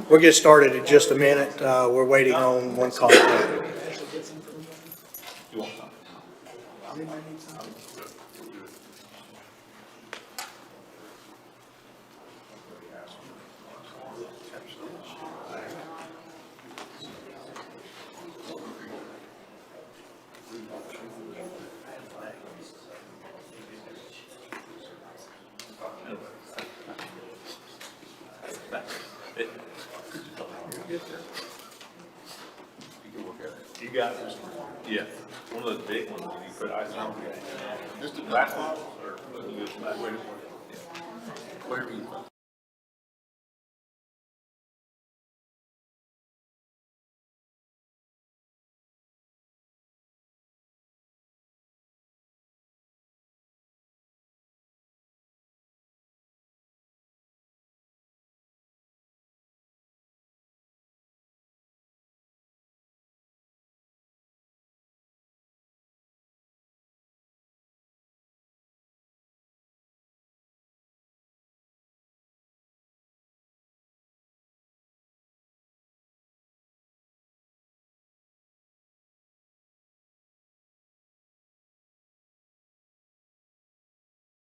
We'll get started in just a minute. We're waiting on one call. You got this? Yeah. One of those big ones you put ice on. Just a glass bottle or whatever you want.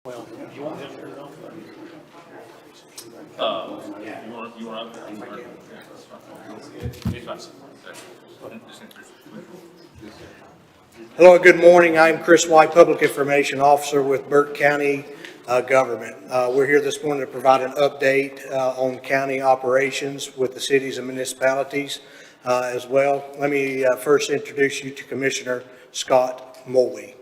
Well, You want him to turn it off? You want up? He's fine. hello, good morning. I'm Chris White, Public Information Officer with Burke County Government. We're here this morning to provide an update on county operations with the cities and municipalities as well. Let me first introduce you to Commissioner Scott Mulwee.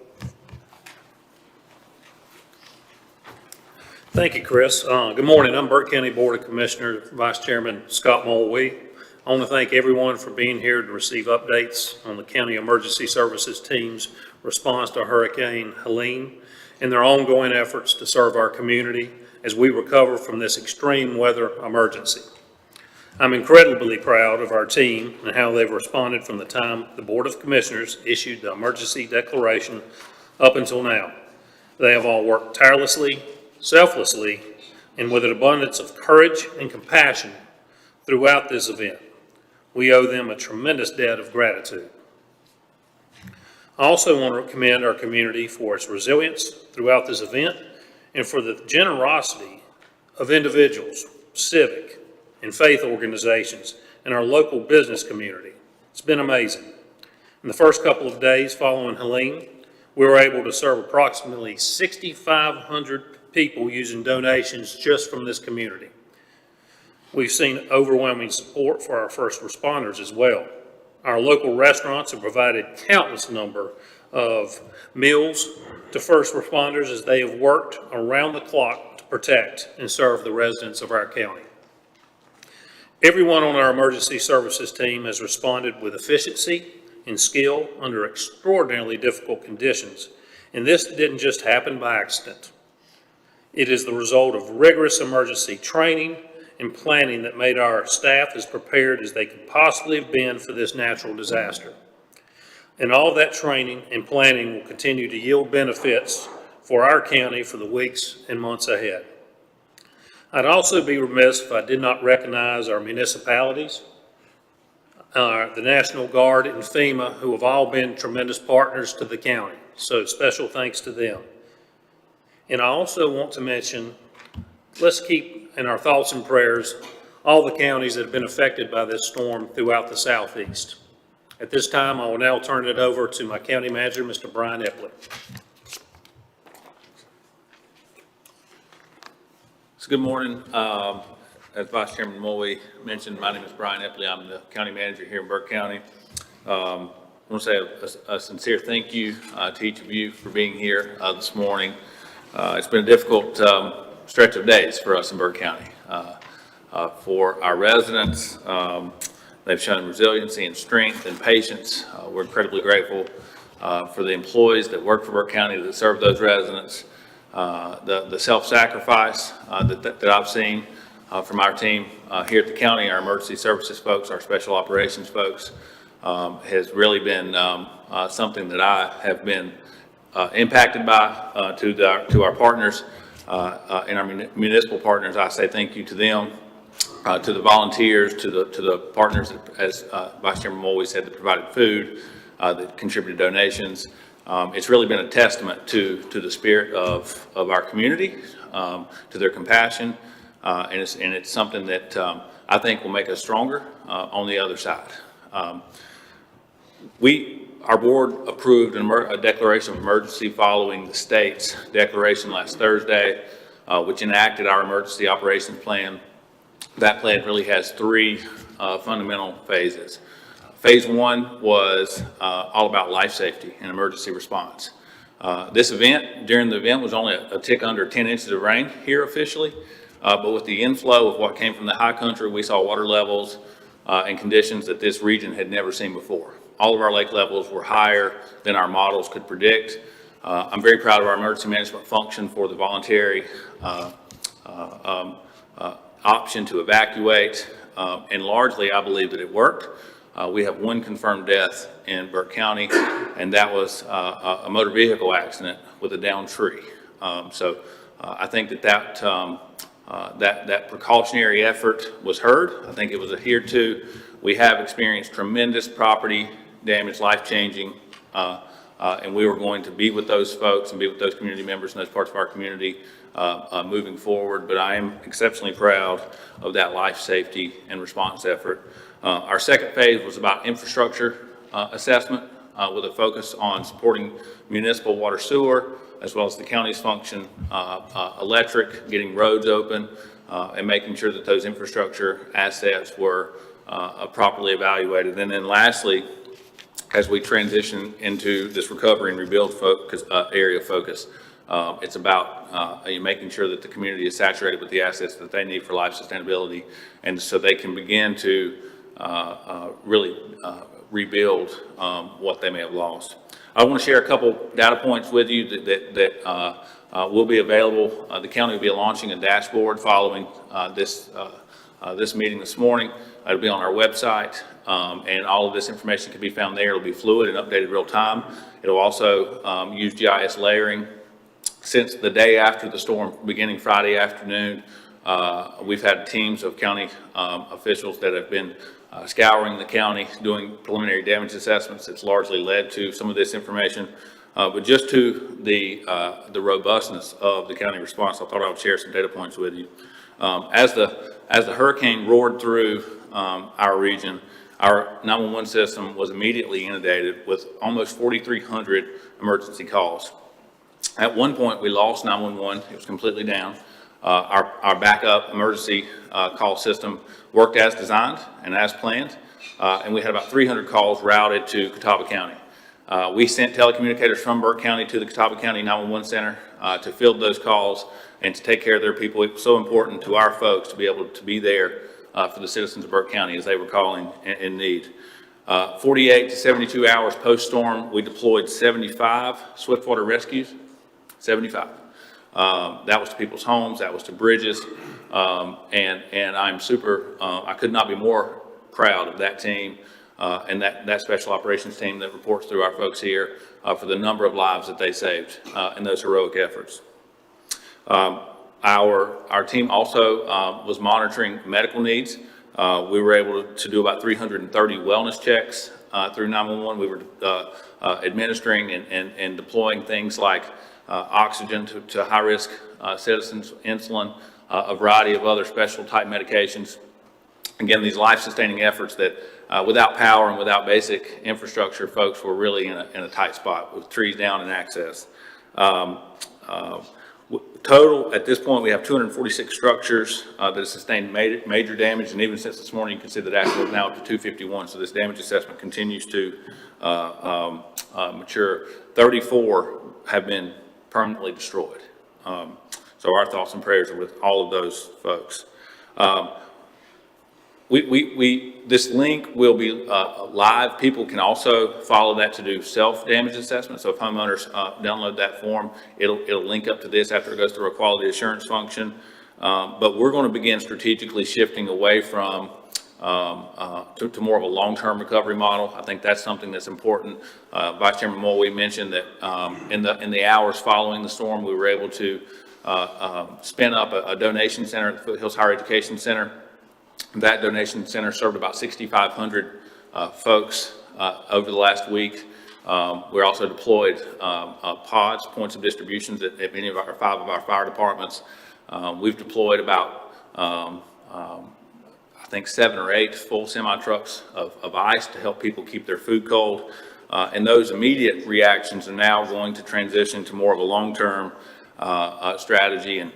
Thank you, Chris. Good morning. I'm Burke County Board of Commissioners Vice Chairman Scott Mulwee. I want to thank everyone for being here to receive updates on the County Emergency Services team's response to Hurricane Helene and their ongoing efforts to serve our community as we recover from this extreme weather emergency. I'm incredibly proud of our team and how they've responded from the time the Board of Commissioners issued the emergency declaration up until now. They have all worked tirelessly, selflessly, and with an abundance of courage and compassion throughout this event. We owe them a tremendous debt of gratitude. I also want to commend our community for its resilience throughout this event and for the generosity of individuals, civic, and faith organizations and our local business community. It's been amazing. In the first couple of days following Helene, we were able to serve approximately 6,500 people using donations just from this community. We've seen overwhelming support for our first responders as well. Our local restaurants have provided countless number of meals to first responders as they have worked around the clock to protect and serve the residents of our county. Everyone on our emergency services team has responded with efficiency and skill under extraordinarily difficult conditions, and this didn't just happen by accident. It is the result of rigorous emergency training and planning that made our staff as prepared as they could possibly have been for this natural disaster. And all that training and planning will continue to yield benefits for our county for the weeks and months ahead. I'd also be remiss if I did not recognize our municipalities, the National Guard and FEMA, who have all been tremendous partners to the county. So special thanks to them. And I also want to mention, let's keep in our thoughts and prayers all the counties that have been affected by this storm throughout the Southeast. At this time, I will now turn it over to my county manager, Mr. Brian Epley. So good morning. As Vice Chairman Mulwee mentioned, my name is Brian Epley. I'm the county manager here in Burke County. I want to say a sincere thank you to each of you for being here this morning. It's been a difficult stretch of days for us in Burke County. For our residents, they've shown resiliency and strength and patience. We're incredibly grateful for the employees that work for Burke County that serve those residents. The self-sacrifice that I've seen from our team here at the county, our emergency services folks, our special operations folks, has really been something that I have been impacted by to our partners and our municipal partners. I say thank you to them. to the volunteers, to the partners, as Vice Chairman Mulwee said, that provided food, that contributed donations. It's really been a testament to the spirit of our community, to their compassion, and it's something that I think will make us stronger on the other side. Our board approved a declaration of emergency following the state's declaration last Thursday, which enacted our emergency operations plan. That plan really has three fundamental phases. Phase one was all about life safety and emergency response. During the event was only a tick under 10 inches of rain here officially, but with the inflow of what came from the high country, we saw water levels and conditions that this region had never seen before. All of our lake levels were higher than our models could predict. I'm very proud of our emergency management function for the voluntary option to evacuate, and largely I believe that it worked. We have one confirmed death in Burke County, and that was a motor vehicle accident with a downed tree. I think that precautionary effort was heard. I think it was adhered to. We have experienced tremendous property damage, life-changing, and we were going to be with those folks and be with those community members in those parts of our community moving forward. But I am exceptionally proud of that life safety and response effort. Our second phase was about infrastructure assessment with a focus on supporting municipal water sewer, as well as the county's function, electric, getting roads open, and making sure that those infrastructure assets were properly evaluated. And then lastly, as we transition into this recovery and rebuild area of focus, it's about making sure that the community is saturated with the assets that they need for life sustainability, and so they can begin to really rebuild what they may have lost. I want to share a couple data points with you that will be available. The county will be launching a dashboard following this meeting this morning. It'll be on our website, and all of this information can be found there. It'll be fluid and updated real time. It'll also use GIS layering. Since the day after the storm, beginning Friday afternoon, we've had teams of county officials that have been scouring the county, doing preliminary damage assessments. It's largely led to some of this information, but just to the robustness of the county response, I thought I would share some data points with you. As the hurricane roared through our region, our 911 system was immediately inundated with almost 4,300 emergency calls. At one point, we lost 911. It was completely down. Our backup emergency call system worked as designed and as planned, and we had about 300 calls routed to Catawba County. We sent telecommunicators from Burke County to the Catawba County 911 Center to field those calls and to take care of their people. It was so important to our folks to be able to be there for the citizens of Burke County as they were calling in need. 48 to 72 hours post-storm, we deployed 75 swiftwater rescues, 75. That was to people's homes, that was to bridges, and I'm I could not be more proud of that team and that special operations team that reports through our folks here for the number of lives that they saved in those heroic efforts. Our team also was monitoring medical needs. We were able to do about 330 wellness checks through 911. We were administering and deploying things like oxygen to high-risk citizens, insulin, a variety of other special type medications. Again, these life-sustaining efforts that without power and without basic infrastructure, folks were really in a tight spot with trees down and access. Total, at this point, we have 246 structures that have sustained major damage, and even since this morning, you can see that actual is now up to 251, so this damage assessment continues to mature. 34 have been permanently destroyed. So our thoughts and prayers are with all of those folks. This link will be live. People can also follow that to do self-damage assessment. So if homeowners download that form, it'll link up to this after it goes through a quality assurance function. But we're going to begin strategically shifting away from to more of a long-term recovery model. I think that's something that's important. Vice Chairman Mulwee mentioned that in the hours following the storm, we were able to spin up a donation center at the Foothills Higher Education Center. That donation center served about 6,500 folks over the last week. We're also deployed pods, points of distributions at many of our 5 of our fire departments. We've deployed about, I think 7 or 8 full semi-trucks of ice to help people keep their food cold. And those immediate reactions are now going to transition to more of a long-term strategy. And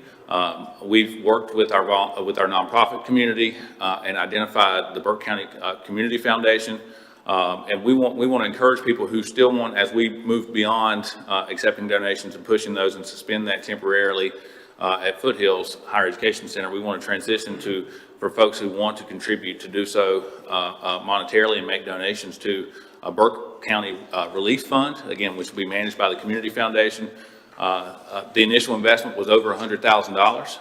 we've worked with our nonprofit community and identified the Burke County Community Foundation. And we want to encourage people who still want, as we move beyond accepting donations and pushing those and suspend that temporarily at Foothills Higher Education Center, we want to transition for folks who want to contribute to do so monetarily and make donations to a Burke County Relief Fund, again, which will be managed by the Community Foundation. The initial investment was over $100,000.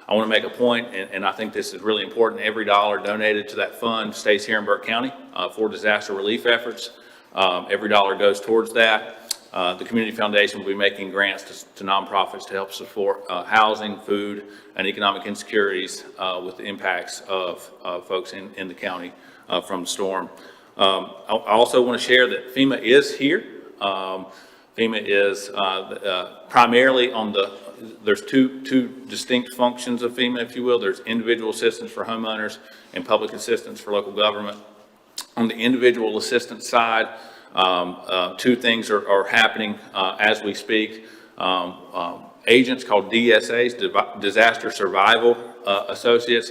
I want to make a point, and I think this is really important. Every dollar donated to that fund stays here in Burke County for disaster relief efforts. Every dollar goes towards that. The Community Foundation will be making grants to nonprofits to help support housing, food, and economic insecurities with the impacts of folks in the county from the storm. I also want to share that FEMA is here. FEMA is primarily there's two distinct functions of FEMA, if you will. There's individual assistance for homeowners and public assistance for local government. On the individual assistance side, 2 things are happening as we speak. Agents called DSAs, Disaster Survival Associates,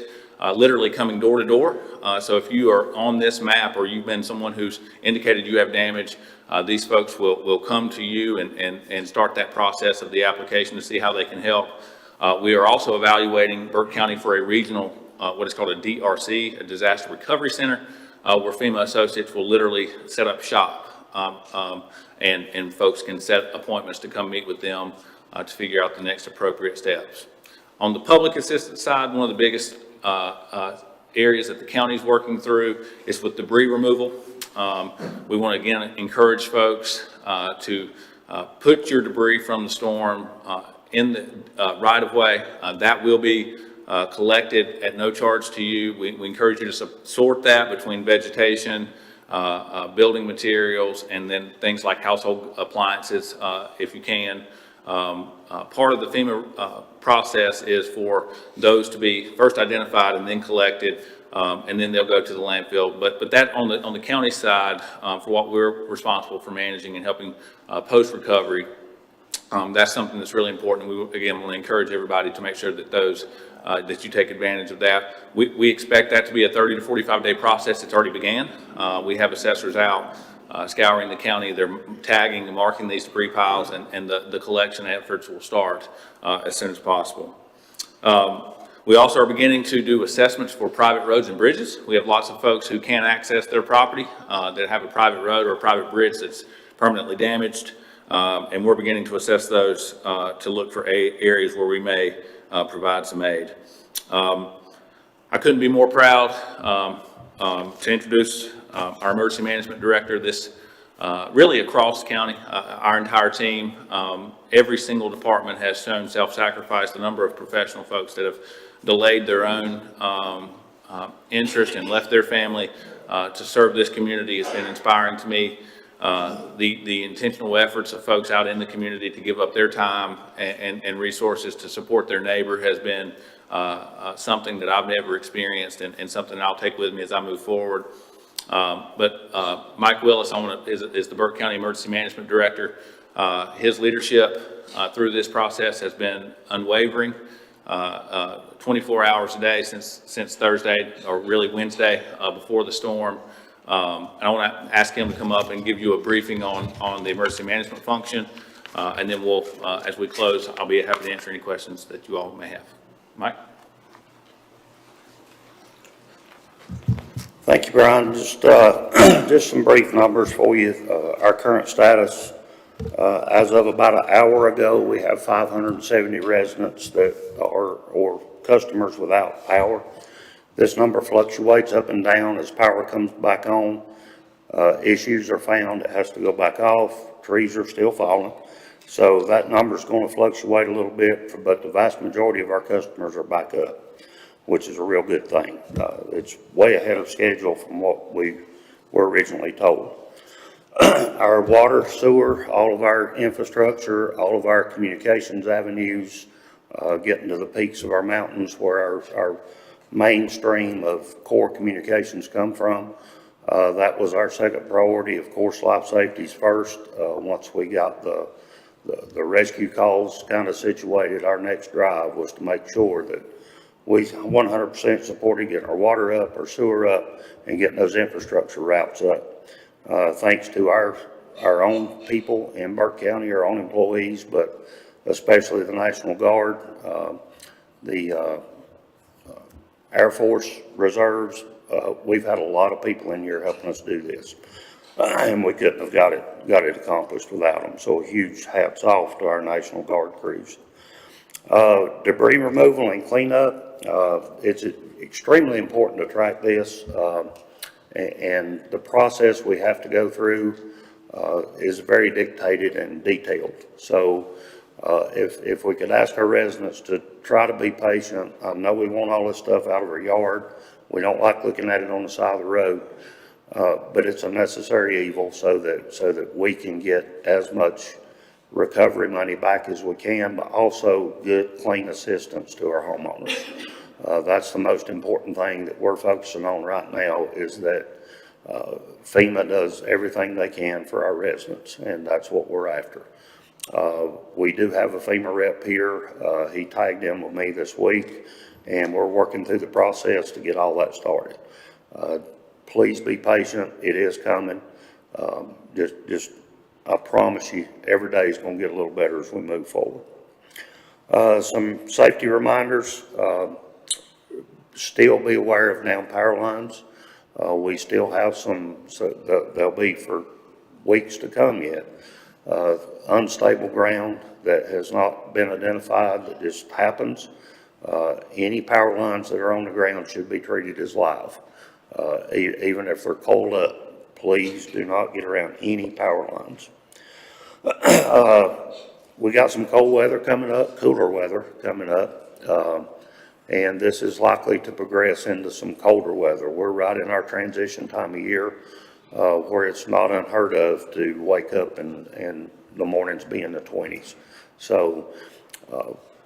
literally coming door to door. So if you are on this map or you've been someone who's indicated you have damage, these folks will come to you and start that process of the application to see how they can help. We are also evaluating Burke County for a regional, what is called a DRC, a Disaster Recovery Center, where FEMA associates will literally set up shop and folks can set appointments to come meet with them to figure out the next appropriate steps. On the public assistance side, one of the biggest areas that the county is working through is with debris removal. We want to again encourage folks to put your debris from the storm in the right of way. That will be collected at no charge to you. We encourage you to sort that between vegetation, building materials, and then things like household appliances if you can. Part of the FEMA process is for those to be first identified and then collected, and then they'll go to the landfill. But that on the county side, for what we're responsible for managing and helping post-recovery, that's something that's really important. We, again, want to encourage everybody to make sure that that you take advantage of that. We expect that to be a 30 to 45 day process. It's already began. We have assessors out scouring the county. They're tagging and marking these debris piles, and the collection efforts will start as soon as possible. We also are beginning to do assessments for private roads and bridges. We have lots of folks who can't access their property that have a private road or a private bridge that's permanently damaged, and we're beginning to assess those to look for areas where we may provide some aid. I couldn't be more proud to introduce our emergency management director. This really across the county, our entire team, every single department has shown self-sacrifice. The number of professional folks that have delayed their own interest and left their family to serve this community has been inspiring to me. The intentional efforts of folks out in the community to give up their time and resources to support their neighbor has been something that I've never experienced, and something I'll take with me as I move forward. But Mike Willis is the Burke County Emergency Management Director. His leadership through this process has been unwavering. 24 hours a day since Thursday, or really Wednesday before the storm. And I want to ask him to come up and give you a briefing on the emergency management function, and then we'll, as we close, I'll be happy to answer any questions that you all may have. Mike? Thank you, Brian. Just some brief numbers for you. Our current status, as of about an hour ago, we have 570 residents that are, or customers without power. This number fluctuates up and down as power comes back on. Issues are found, it has to go back off. Trees are still falling. So that number is going to fluctuate a little bit, but the vast majority of our customers are back up. which is a real good thing. It's way ahead of schedule from what we were originally told. Our water, sewer, all of our infrastructure, all of our communications avenues, getting to the peaks of our mountains where our mainstream of core communications come from. That was our second priority. Of course, life safety is first. Once we got the rescue calls kind of situated, our next drive was to make sure that we 100% supported getting our water up, our sewer up, and getting those infrastructure routes up. Thanks to our own people in Burke County, our own employees, but especially the National Guard, the Air Force Reserves. We've had a lot of people in here helping us do this, and we couldn't have got it accomplished without them. So a huge hats off to our National Guard crews. Debris removal and cleanup. It's extremely important to track this. And the process we have to go through is very dictated and detailed. So if we could ask our residents to try to be patient. I know we want all this stuff out of our yard. We don't like looking at it on the side of the road, but it's a necessary evil so that we can get as much recovery money back as we can, but also good, clean assistance to our homeowners. That's the most important thing that we're focusing on right now, is that FEMA does everything they can for our residents, and that's what we're after. We do have a FEMA rep here. He tagged in with me this week, and we're working through the process to get all that started. Please be patient. It is coming. I promise you, every day is going to get a little better as we move forward. Some safety reminders. Still be aware of down power lines. We still have some, so they'll be for weeks to come yet. Unstable ground that has not been identified that just happens. Any power lines that are on the ground should be treated as live. Even if they're coiled up, please do not get around any power lines. We got some cold weather coming up, cooler weather coming up. And this is likely to progress into some colder weather. We're right in our transition time of year where it's not unheard of to wake up and the mornings be in the 20s. So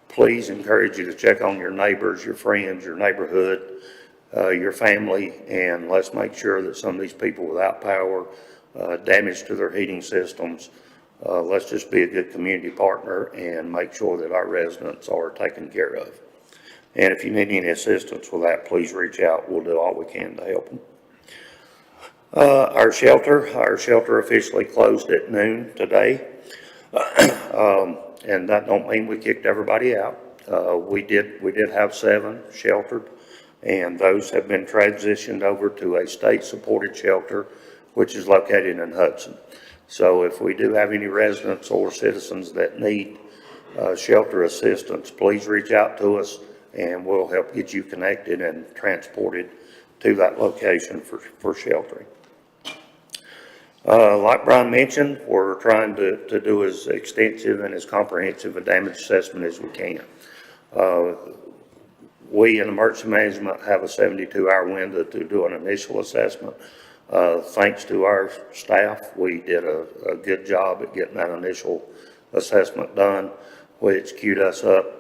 please encourage you to check on your neighbors, your friends, your neighborhood, your family, and let's make sure that some of these people without power, damage to their heating systems, let's just be a good community partner and make sure that our residents are taken care of. And if you need any assistance with that, please reach out. We'll do all we can to help them. Our shelter officially closed at noon today. And that don't mean we kicked everybody out. We did have 7 sheltered, and those have been transitioned over to a state-supported shelter, which is located in Hudson. So if we do have any residents or citizens that need shelter assistance, please reach out to us, and we'll help get you connected and transported to that location for sheltering. Like Brian mentioned, we're trying to do as extensive and as comprehensive a damage assessment as we can. We in emergency management have a 72-hour window to do an initial assessment. Thanks to our staff, we did a good job at getting that initial assessment done, which queued us up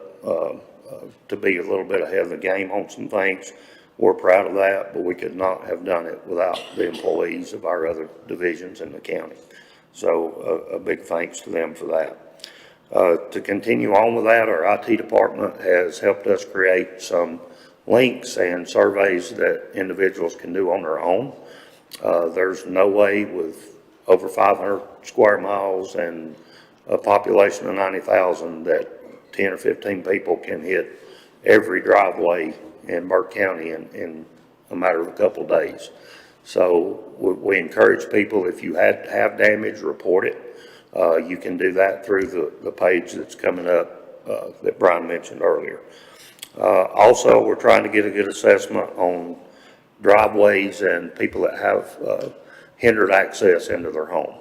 to be a little bit ahead of the game on some things. We're proud of that, but we could not have done it without the employees of our other divisions in the county. So a big thanks to them for that. To continue on with that, our IT department has helped us create some links and surveys that individuals can do on their own. There's no way with over 500 square miles and a population of 90,000 that 10 or 15 people can hit every driveway in Burke County in a matter of a couple of days. So we encourage people, if you have damage, report it. You can do that through the page that's coming up that Brian mentioned earlier. Also, we're trying to get a good assessment on driveways and people that have hindered access into their home.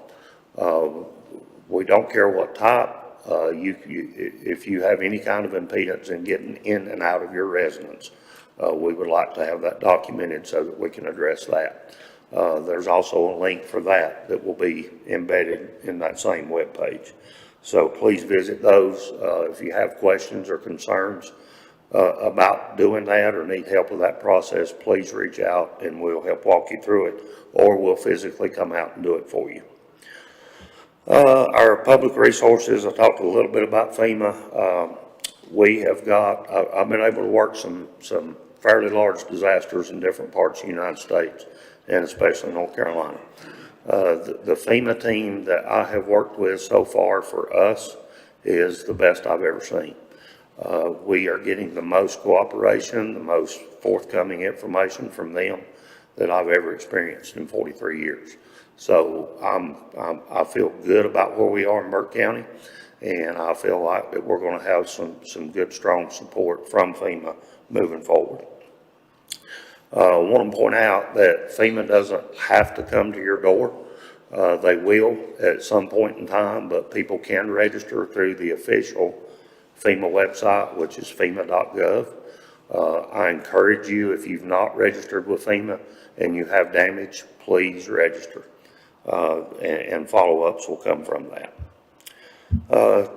We don't care what type. If you have any kind of impedance in getting in and out of your residence, we would like to have that documented so that we can address that. There's also a link for that will be embedded in that same webpage. So please visit those. If you have questions or concerns about doing that or need help with that process, please reach out and we'll help walk you through it, or we'll physically come out and do it for you. Our public resources, I talked a little bit about FEMA. We have got, I've been able to work some fairly large disasters in different parts of the United States, and especially North Carolina. The FEMA team that I have worked with so far for us is the best I've ever seen. We are getting the most cooperation, the most forthcoming information from them that I've ever experienced in 43 years. So I feel good about where we are in Burke County, and I feel like that we're going to have some good, strong support from FEMA moving forward. I want to point out that FEMA doesn't have to come to your door. They will at some point in time, but people can register through the official FEMA website, which is fema.gov. I encourage you, if you've not registered with FEMA and you have damage, please register. And follow-ups will come from that.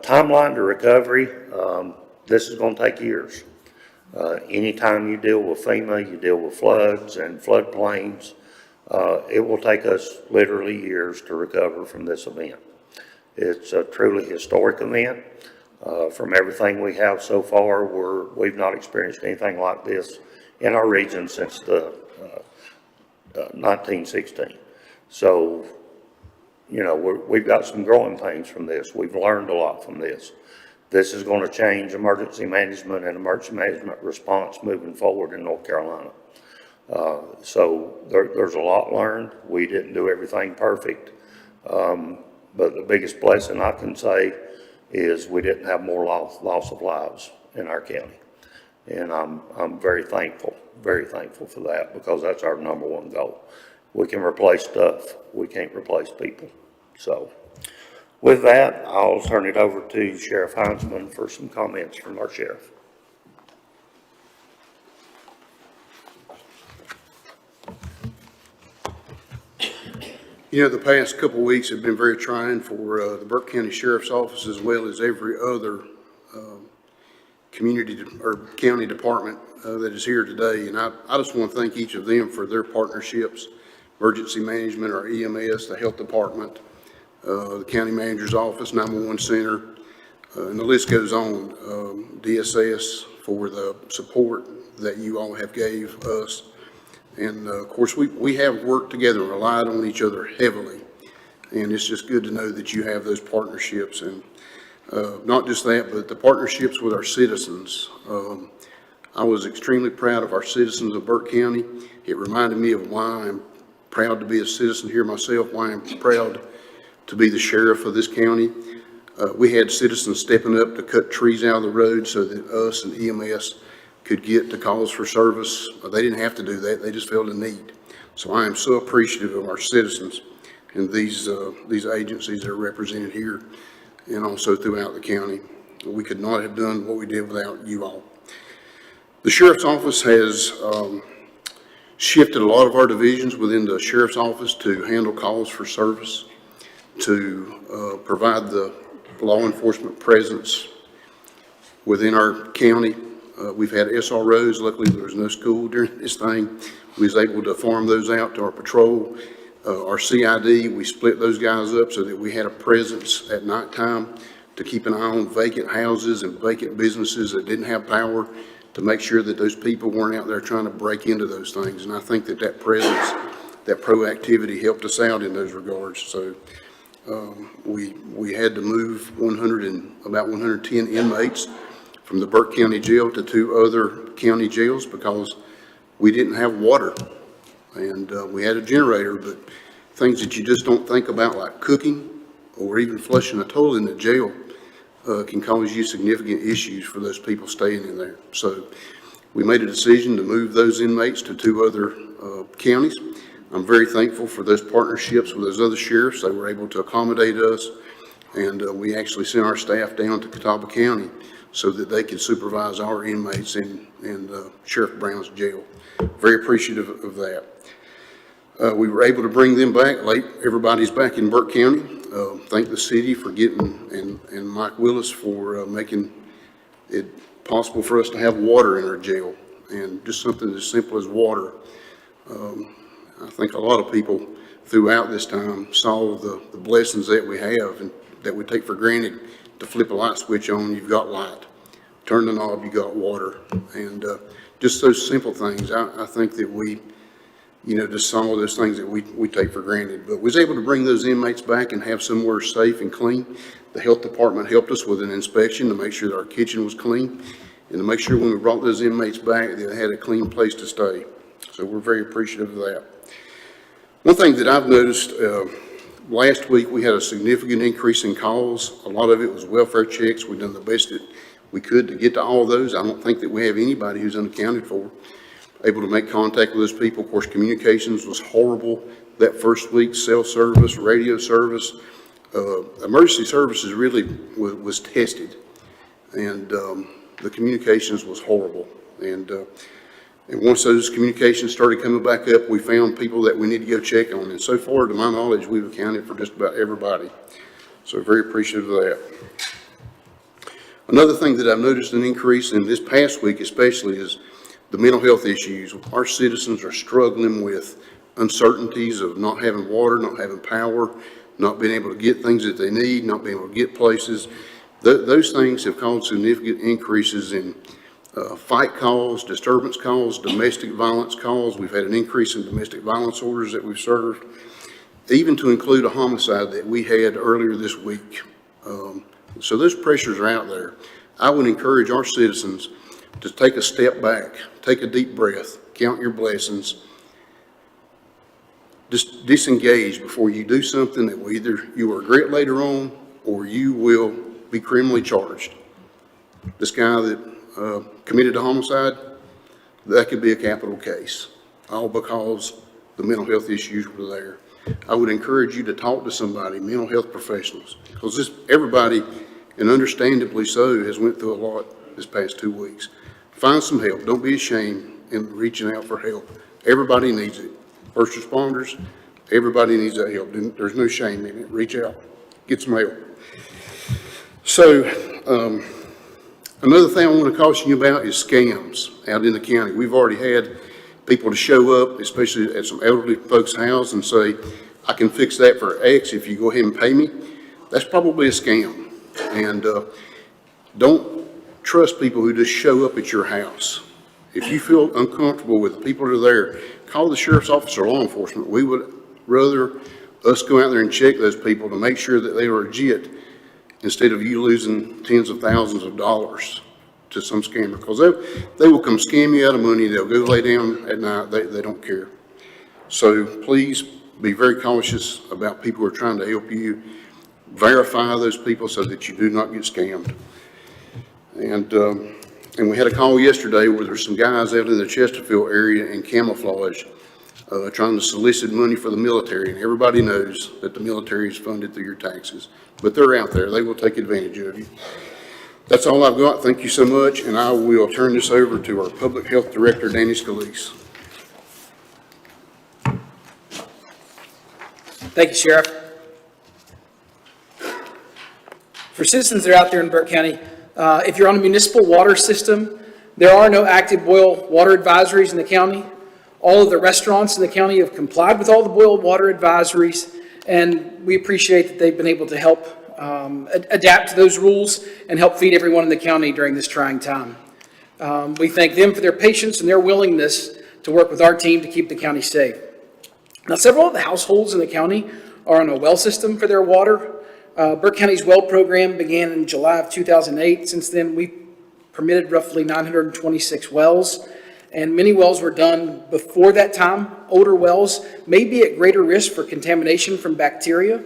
Timeline to recovery, this is going to take years. Anytime you deal with FEMA, you deal with floods and floodplains, it will take us literally years to recover from this event. It's a truly historic event. From everything we have so far, we've not experienced anything like this in our region since the 1916. So, you know, we've got some growing pains from this. We've learned a lot from this. This is going to change emergency management and emergency management response moving forward in North Carolina. So there's a lot learned. We didn't do everything perfect. But the biggest blessing I can say is we didn't have more loss of lives in our county. And I'm very thankful for that, because that's our number one goal. We can replace stuff. We can't replace people. So with that, I'll turn it over to Sheriff Hinceman for some comments from our sheriff. You know, the past couple of weeks have been very trying for the Burke County Sheriff's Office, as well as every other community or county department that is here today. And I just want to thank each of them for their partnerships: emergency management, our EMS, the health department, the county manager's office, 911 center, and the list goes on. DSS for the support that you all have gave us. And of course, we have worked together and relied on each other heavily. And it's just good to know that you have those partnerships. And not just that, but the partnerships with our citizens. I was extremely proud of our citizens of Burke County. It reminded me of why I'm proud to be a citizen here myself, why I'm proud to be the sheriff of this county. We had citizens stepping up to cut trees out of the road so that us and EMS could get to calls for service. They didn't have to do that. They just felt a need. So I am so appreciative of our citizens and these agencies that are represented here and also throughout the county. We could not have done what we did without you all. The Sheriff's Office has shifted a lot of our divisions within the Sheriff's Office to handle calls for service, to provide the law enforcement presence within our county. We've had SROs. Luckily, there was no school during this thing. We was able to farm those out to our patrol. Our CID, we split those guys up so that we had a presence at nighttime to keep an eye on vacant houses and vacant businesses that didn't have power, to make sure that those people weren't out there trying to break into those things. And I think that presence, that proactivity helped us out in those regards. So we had to move about 110 inmates from the Burke County Jail to 2 other county jails because we didn't have water. And we had a generator, but things that you just don't think about, like cooking or even flushing a toilet in the jail, can cause you significant issues for those people staying in there. So we made a decision to move those inmates to 2 other counties. I'm very thankful for those partnerships with those other sheriffs. They were able to accommodate us. And we actually sent our staff down to Catawba County so that they could supervise our inmates in Sheriff Brown's jail. Very appreciative of that. We were able to bring them back. Everybody's back in Burke County. Thank the city for getting, and Mike Willis for making it possible for us to have water in our jail, and just something as simple as water. I think a lot of people throughout this time saw the blessings that we have and that we take for granted. To flip a light switch on, you've got light. Turn the knob, you got water. And just those simple things, I think that we, just some of those things that we take for granted. But we was able to bring those inmates back and have somewhere safe and clean. The health department helped us with an inspection to make sure that our kitchen was clean and to make sure when we brought those inmates back, they had a clean place to stay. So we're very appreciative of that. One thing that I've noticed, last week we had a significant increase in calls. A lot of it was welfare checks. We've done the best that we could to get to all those. I don't think that we have anybody who's unaccounted for. Able to make contact with those people. Of course, communications was horrible that first week. Cell service, radio service, emergency services really was tested, and the communications was horrible. And once those communications started coming back up, we found people that we need to go check on. And so far, to my knowledge, we've accounted for just about everybody. So very appreciative of that. Another thing that I've noticed an increase in this past week especially is the mental health issues. Our citizens are struggling with uncertainties of not having water, not having power, not being able to get things that they need, not being able to get places. Those things have caused significant increases in fight calls, disturbance calls, domestic violence calls. We've had an increase in domestic violence orders that we've served, even to include a homicide that we had earlier this week. So those pressures are out there. I would encourage our citizens to take a step back, take a deep breath, count your blessings, just disengage before you do something that will either you will regret later on or you will be criminally charged. This guy that committed a homicide, that could be a capital case, all because the mental health issues were there. I would encourage you to talk to somebody, mental health professionals, because everybody, and understandably so, has went through a lot this past 2 weeks. Find some help. Don't be ashamed in reaching out for help. Everybody needs it. First responders, everybody needs that help. There's no shame in it. Reach out. Get some help. So, another thing I want to caution you about is scams out in the county. We've already had people to show up, especially at some elderly folks' house, and say, I can fix that for X if you go ahead and pay me. That's probably a scam. And don't trust people who just show up at your house. If you feel uncomfortable with the people that are there, call the sheriff's office or law enforcement. We would rather us go out there and check those people to make sure that they are legit instead of you losing tens of thousands of dollars to some scammer, because they will come scam you out of money. They'll go lay down at night. They don't care. So please be very cautious about people who are trying to help you. Verify those people so that you do not get scammed. And we had a call yesterday where there's some guys out in the Chesterfield area in camouflage trying to solicit money for the military. And everybody knows that the military is funded through your taxes. But they're out there. They will take advantage of you. That's all I've got. Thank you so much. And I will turn this over to our Public Health Director, Danny Scalise. Thank you, Sheriff. For citizens that are out there in Burke County, if you're on a municipal water system, there are no active boil water advisories in the county. All of the restaurants in the county have complied with all the boil water advisories, and we appreciate that they've been able to help adapt to those rules and help feed everyone in the county during this trying time. We thank them for their patience and their willingness to work with our team to keep the county safe. Now, several of the households in the county are on a well system for their water. Burke County's well program began in July of 2008. Since then, we permitted roughly 926 wells, and many wells were done before that time. Older wells may be at greater risk for contamination from bacteria.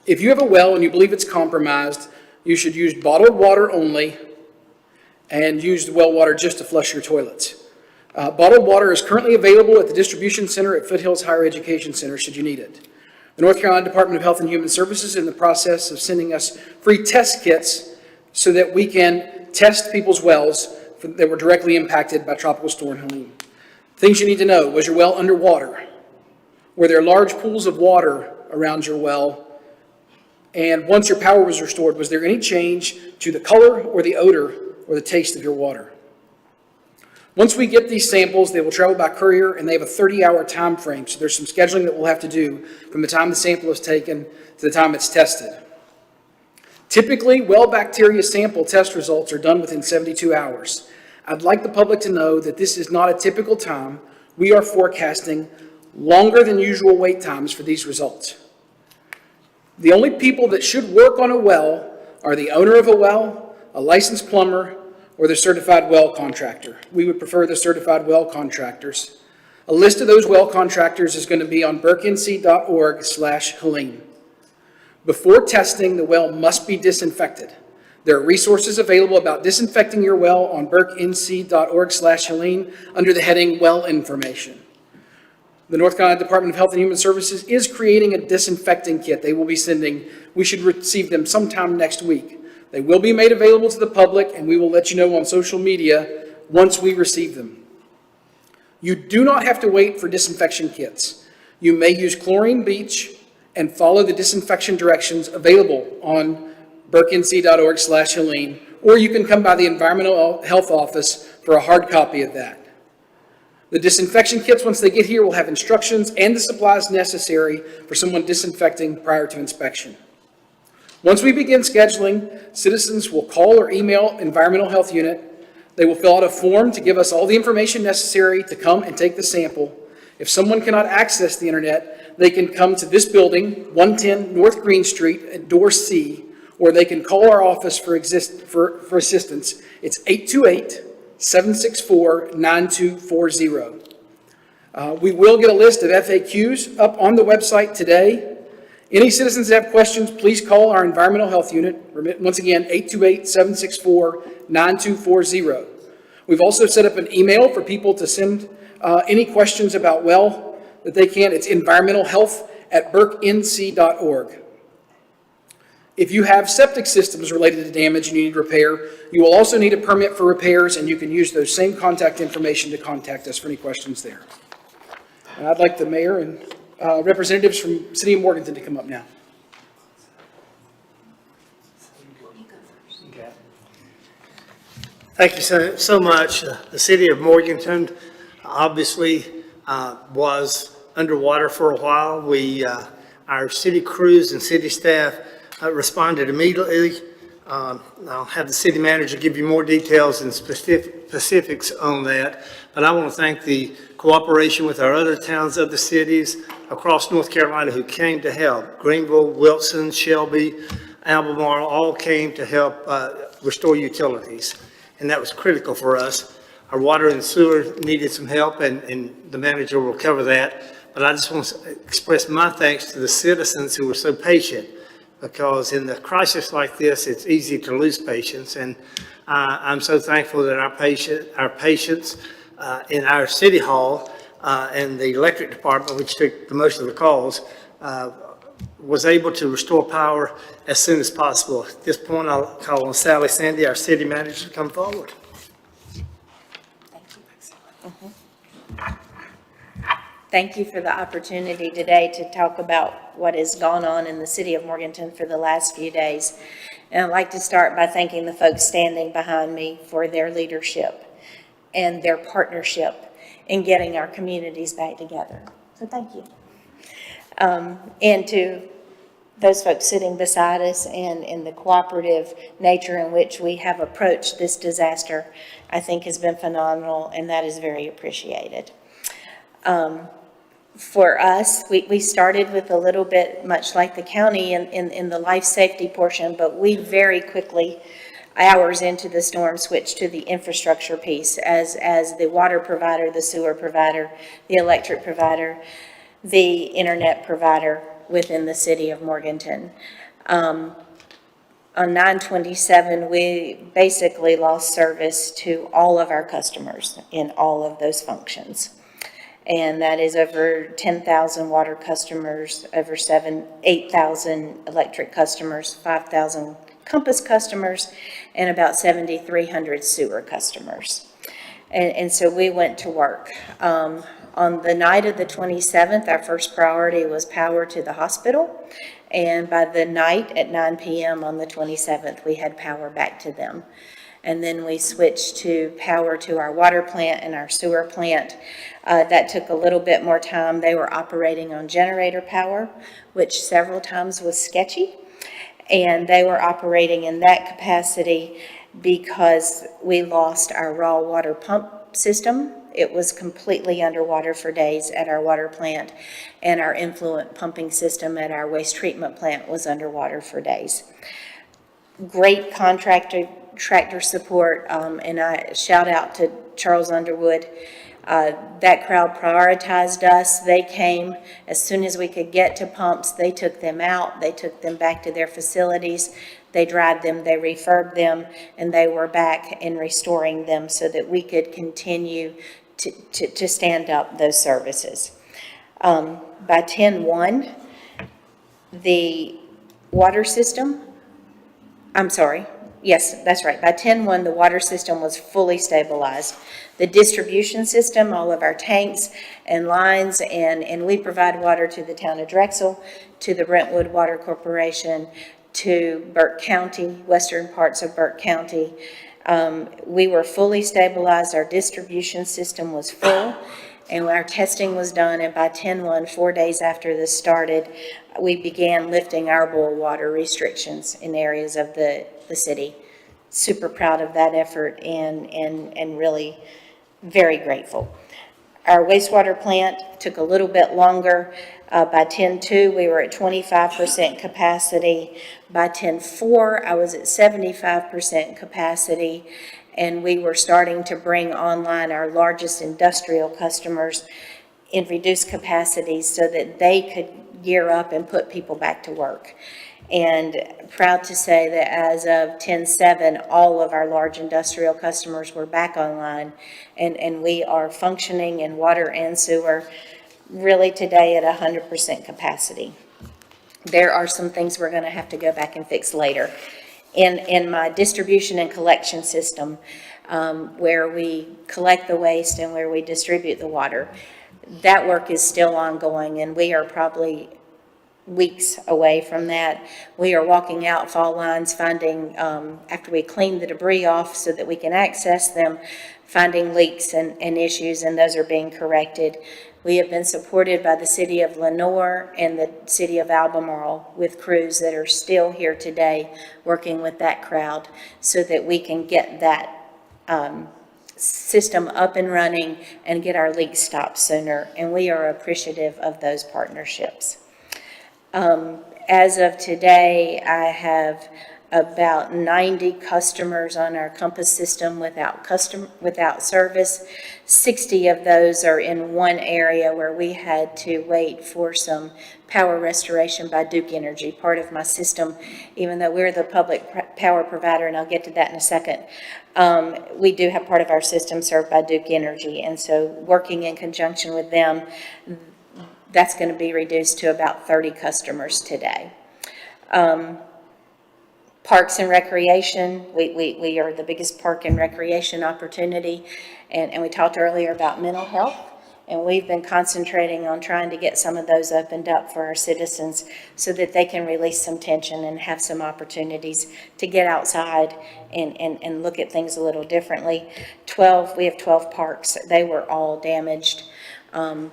If you have a well and you believe it's compromised, you should use bottled water only and use the well water just to flush your toilets. Bottled water is currently available at the distribution center at Foothills Higher Education Center should you need it. The North Carolina Department of Health and Human Services is in the process of sending us free test kits so that we can test people's wells that were directly impacted by Tropical Storm Helene. Things you need to know: was your well underwater? Were there large pools of water around your well? And once your power was restored, was there any change to the color or the odor or the taste of your water? Once we get these samples, they will travel by courier, and they have a 30-hour time frame. So there's some scheduling that we'll have to do from the time the sample is taken to the time it's tested. Typically, well bacteria sample test results are done within 72 hours. I'd like the public to know that this is not a typical time. We are forecasting longer than usual wait times for these results. The only people that should work on a well are the owner of a well, a licensed plumber, or the certified well contractor. We would prefer the certified well contractors. A list of those well contractors is going to be on burkenc.org/Helene. Before testing, the well must be disinfected. There are resources available about disinfecting your well on burkenc.org/Helene under the heading Well Information. The North Carolina Department of Health and Human Services is creating a disinfecting kit they will be sending. We should receive them sometime next week. They will be made available to the public, and we will let you know on social media once we receive them. You do not have to wait for disinfection kits. You may use chlorine bleach and follow the disinfection directions available on burkenc.org/Helene, or you can come by the Environmental Health Office for a hard copy of that. The disinfection kits, once they get here, will have instructions and the supplies necessary for someone disinfecting prior to inspection. Once we begin scheduling, citizens will call or email Environmental Health Unit. They will fill out a form to give us all the information necessary to come and take the sample. If someone cannot access the internet, they can come to this building, 110 North Green Street at door C, or they can call our office for assistance. It's 828-764-9240. We will get a list of FAQs up on the website today. Any citizens that have questions, please call our Environmental Health Unit. Once again, 828-764-9240. We've also set up an email for people to send any questions about well that they can. It's environmentalhealth@burkenc.org. If you have septic systems related to damage and you need repair, you will also need a permit for repairs, and you can use those same contact information to contact us for any questions there. And I'd like the mayor and representatives from the City of Morganton to come up now. Thank you so much. The City of Morganton obviously was underwater for a while. Our city crews and city staff responded immediately. I'll have the city manager give you more details and specifics on that. But I want to thank the cooperation with our other towns, other cities across North Carolina who came to help. Greenville, Wilson, Shelby, Albemarle all came to help restore utilities. And that was critical for us. Our water and sewer needed some help, and the manager will cover that. But I just want to express my thanks to the citizens who were so patient, because in a crisis like this, it's easy to lose patience. And I'm so thankful that our patients in our city hall and the electric department, which took the most of the calls, was able to restore power as soon as possible. At this point, I'll call on Sally Sandy, our city manager, to come forward. Thank you for the opportunity today to talk about what has gone on in the city of Morganton for the last few days. And I'd like to start by thanking the folks standing behind me for their leadership and their partnership in getting our communities back together. So thank you. And to those folks sitting beside us and in the cooperative nature in which we have approached this disaster, I think has been phenomenal, and that is very appreciated. For us, we started with a little bit, much like the county in the life safety portion, but we very quickly, hours into the storm, switched to the infrastructure piece as the water provider, the sewer provider, the electric provider, the internet provider within the city of Morganton. On 9/27, we basically lost service to all of our customers in all of those functions. and that is over 10,000 water customers, over 8,000 electric customers, 5,000 Compass customers, and about 7,300 sewer customers. And so we went to work. On the night of the 27th, our first priority was power to the hospital, and by the night at 9 p.m. on the 27th, we had power back to them. And then we switched to power to our water plant and our sewer plant. That took a little bit more time. They were operating on generator power, which several times was sketchy. And they were operating in that capacity because we lost our raw water pump system. It was completely underwater for days at our water plant, and our influent pumping system at our waste treatment plant was underwater for days. Great tractor support, and I shout out to Charles Underwood. That crowd prioritized us. They came as soon as we could get to pumps. They took them out. They took them back to their facilities. They dried them, they refurbed them, and they were back in restoring them so that we could continue to stand up those services. By 10/1, the water system, I'm sorry, yes, that's right. By 10/1, the water system was fully stabilized. The distribution system, all of our tanks and lines, and we provide water to the town of Drexel, to the Brentwood Water Corporation, to Burke County, western parts of Burke County. We were fully stabilized. Our distribution system was full, and our testing was done. And by 10/1, 4 days after this started, we began lifting our boil water restrictions in areas of the city. Super proud of that effort and really very grateful. Our wastewater plant took a little bit longer. By 10/2, we were at 25% capacity. By 10/4, I was at 75% capacity, and we were starting to bring online our largest industrial customers in reduced capacities so that they could gear up and put people back to work. And proud to say that as of 10/7, all of our large industrial customers were back online, and we are functioning in water and sewer really today at 100% capacity. There are some things we're going to have to go back and fix later. In my distribution and collection system, where we collect the waste and where we distribute the water, that work is still ongoing, and we are probably weeks away from that. We are walking out fall lines, finding, after we clean the debris off so that we can access them, finding leaks and issues, and those are being corrected. We have been supported by the city of Lenoir and the city of Albemarle with crews that are still here today working with that crowd so that we can get that system up and running and get our leaks stopped sooner. And we are appreciative of those partnerships. As of today, I have about 90 customers on our Compass system without service. 60 of those are in one area where we had to wait for some power restoration by Duke Energy. Part of my system, even though we're the public power provider, and I'll get to that in a second, we do have part of our system served by Duke Energy. And so working in conjunction with them, that's going to be reduced to about 30 customers today. Parks and recreation, we are the biggest park and recreation opportunity, and we talked earlier about mental health, and we've been concentrating on trying to get some of those opened up for our citizens so that they can release some tension and have some opportunities to get outside and look at things a little differently. We have 12 parks. They were all damaged.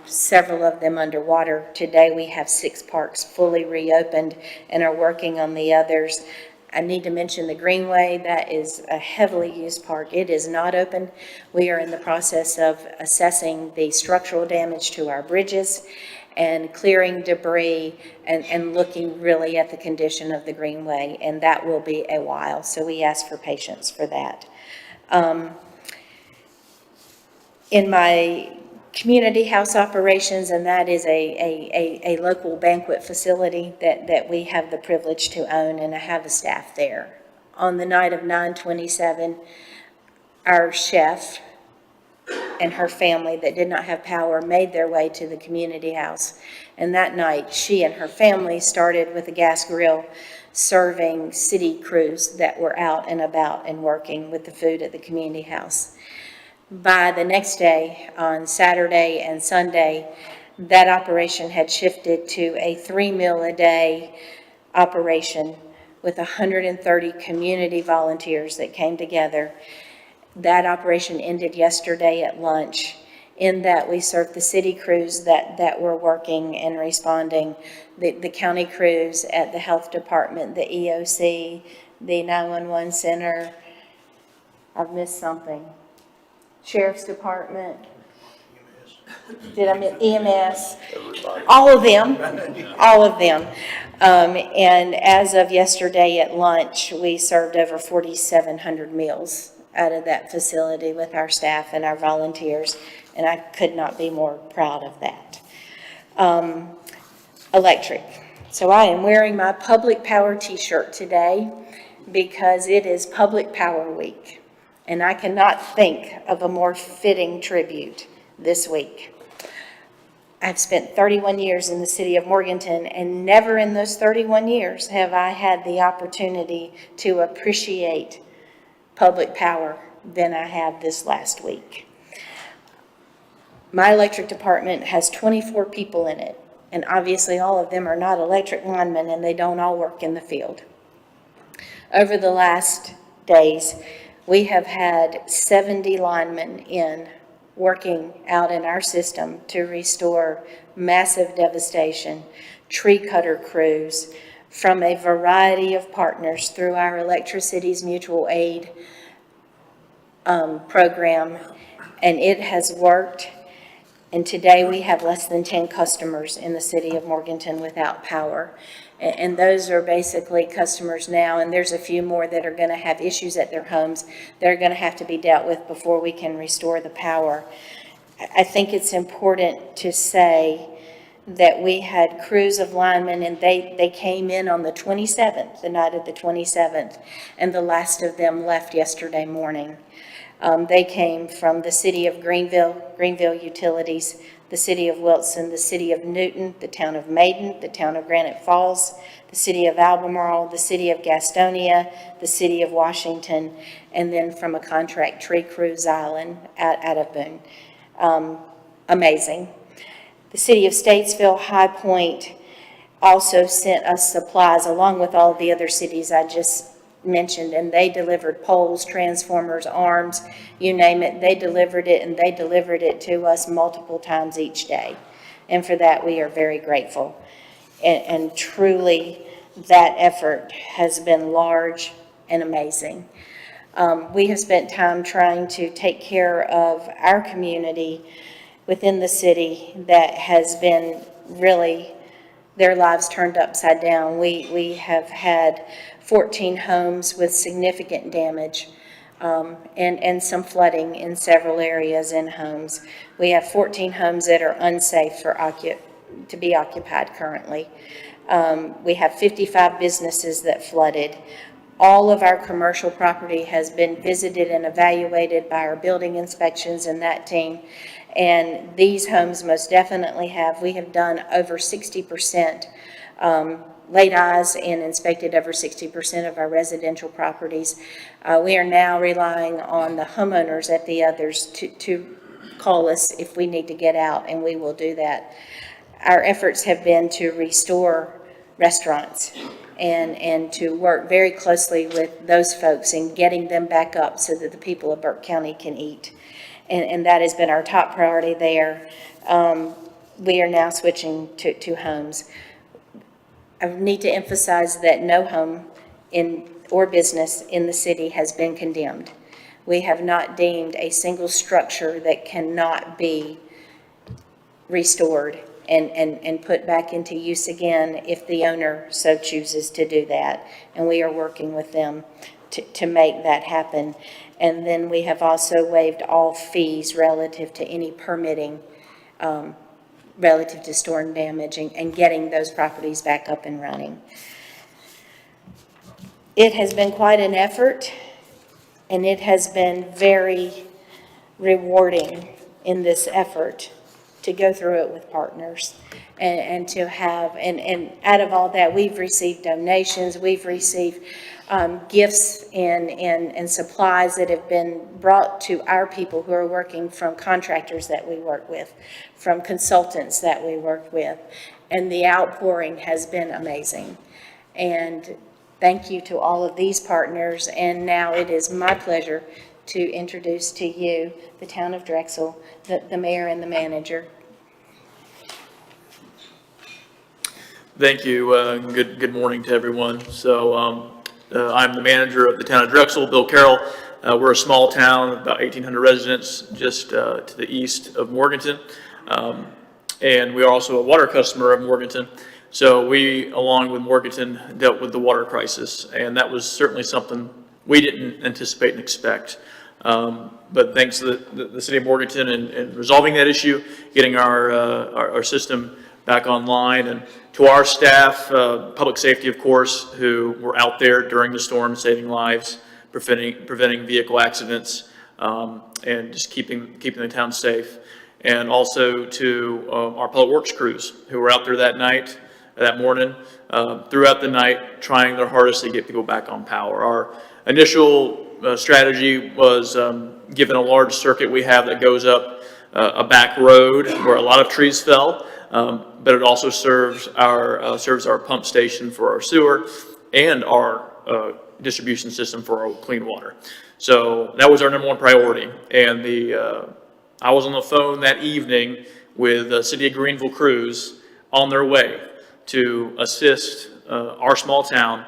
Several of them underwater. Today we have 6 parks fully reopened and are working on the others. I need to mention the Greenway. That is a heavily used park. It is not open. We are in the process of assessing the structural damage to our bridges and clearing debris and looking really at the condition of the Greenway, and that will be a while, so we ask for patience for that. In my community house operations, and that is a local banquet facility that we have the privilege to own, and I have the staff there. On the night of 9/27, our chef and her family that did not have power made their way to the community house. And that night, she and her family started with a gas grill serving city crews that were out and about and working with the food at the community house. By the next day, on Saturday and Sunday, that operation had shifted to a 3-meal-a-day operation with 130 community volunteers that came together. That operation ended yesterday at lunch, in that we served the city crews that were working and responding, the county crews at the health department, the EOC, the 911 center. I've missed something. Sheriff's Department. Did I miss EMS? All of them. And as of yesterday at lunch, we served over 4,700 meals out of that facility with our staff and our volunteers, and I could not be more proud of that. Electric. So I am wearing my Public Power t-shirt today because it is Public Power Week. And I cannot think of a more fitting tribute this week. I've spent 31 years in the city of Morganton, and never in those 31 years have I had the opportunity to appreciate public power than I have this last week. My electric department has 24 people in it, and obviously all of them are not electric linemen, and they don't all work in the field. Over the last days, we have had 70 linemen working out in our system to restore massive devastation, tree cutter crews from a variety of partners through our Electricity's Mutual Aid program, and it has worked. And today we have less than 10 customers in the city of Morganton without power. And those are basically customers now, and there's a few more that are going to have issues at their homes that are going to have to be dealt with before we can restore the power. I think it's important to say that we had crews of linemen, and they came in on the 27th, the night of the 27th, and the last of them left yesterday morning. They came from the city of Greenville Utilities, the city of Wilson, the city of Newton, the town of Maiden, the town of Granite Falls, the city of Albemarle, the city of Gastonia, the city of Washington, and then from a contract tree crew, Island, out of Boone. Amazing. The city of Statesville, High Point also sent us supplies along with all of the other cities I just mentioned, and they delivered poles, transformers, arms, you name it. They delivered it, and they delivered it to us multiple times each day. And for that, we are very grateful. And truly, that effort has been large and amazing. We have spent time trying to take care of our community within the city that has been really, their lives turned upside down. We have had 14 homes with significant damage and some flooding in several areas in homes. We have 14 homes that are unsafe to be occupied currently. We have 55 businesses that flooded. All of our commercial property has been visited and evaluated by our building inspections and that team. And these homes most definitely have. We have done over 60%, laid eyes and inspected over 60% of our residential properties. We are now relying on the homeowners at the others to call us if we need to get out, and we will do that. Our efforts have been to restore restaurants and to work very closely with those folks in getting them back up so that the people of Burke County can eat. And that has been our top priority there. We are now switching to homes. I need to emphasize that no home or business in the city has been condemned. We have not deemed a single structure that cannot be restored and put back into use again if the owner so chooses to do that. And we are working with them to make that happen. And then we have also waived all fees relative to any permitting relative to storm damage and getting those properties back up and running. It has been quite an effort, and it has been very rewarding in this effort to go through it with partners and to have, and out of all that, we've received donations, we've received gifts and supplies that have been brought to our people who are working, from contractors that we work with, from consultants that we work with, and the outpouring has been amazing. And thank you to all of these partners, and now it is my pleasure to introduce to you the town of Drexel, the mayor and the manager. Thank you. Good morning to everyone. So I'm the manager of the town of Drexel, Bill Carrol. We're a small town, about 1,800 residents, just to the east of Morganton. And we are also a water customer of Morganton. So we, along with Morganton, dealt with the water crisis. And that was certainly something we didn't anticipate and expect. But thanks to the city of Morganton and resolving that issue, getting our system back online, and to our staff, public safety, of course, who were out there during the storm, saving lives, preventing vehicle accidents, and just keeping the town safe. And also to our public works crews who were out there that morning, throughout the night, trying their hardest to get people back on power. Our initial strategy was, given a large circuit we have that goes up a back road where a lot of trees fell, but it also serves our pump station for our sewer and our distribution system for our clean water. So that was our number one priority. And I was on the phone that evening with the City of Greenville crews on their way to assist our small town.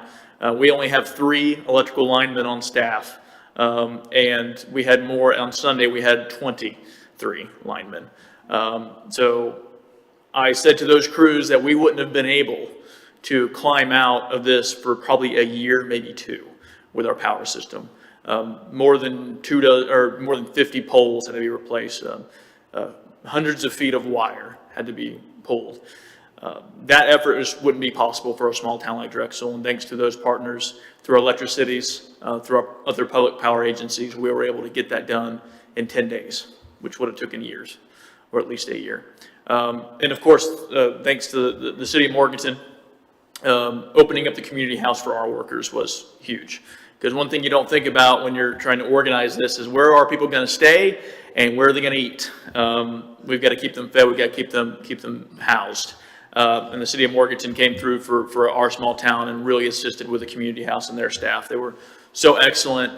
We only have 3 electrical linemen on staff, and we had more on Sunday. We had 23 linemen. So I said to those crews that we wouldn't have been able to climb out of this for probably a year, maybe 2, with our power system. More than 50 poles had to be replaced. Hundreds of feet of wire had to be pulled. That effort just wouldn't be possible for a small town like Drexel, and thanks to those partners, through our electricities, through our other public power agencies, we were able to get that done in 10 days, which would have taken years, or at least a year. And of course, thanks to the city of Morganton, opening up the community house for our workers was huge. Because one thing you don't think about when you're trying to organize this is, where are people going to stay and where are they going to eat? We've got to keep them fed. We've got to keep them housed. And the city of Morganton came through for our small town and really assisted with the community house and their staff. They were so excellent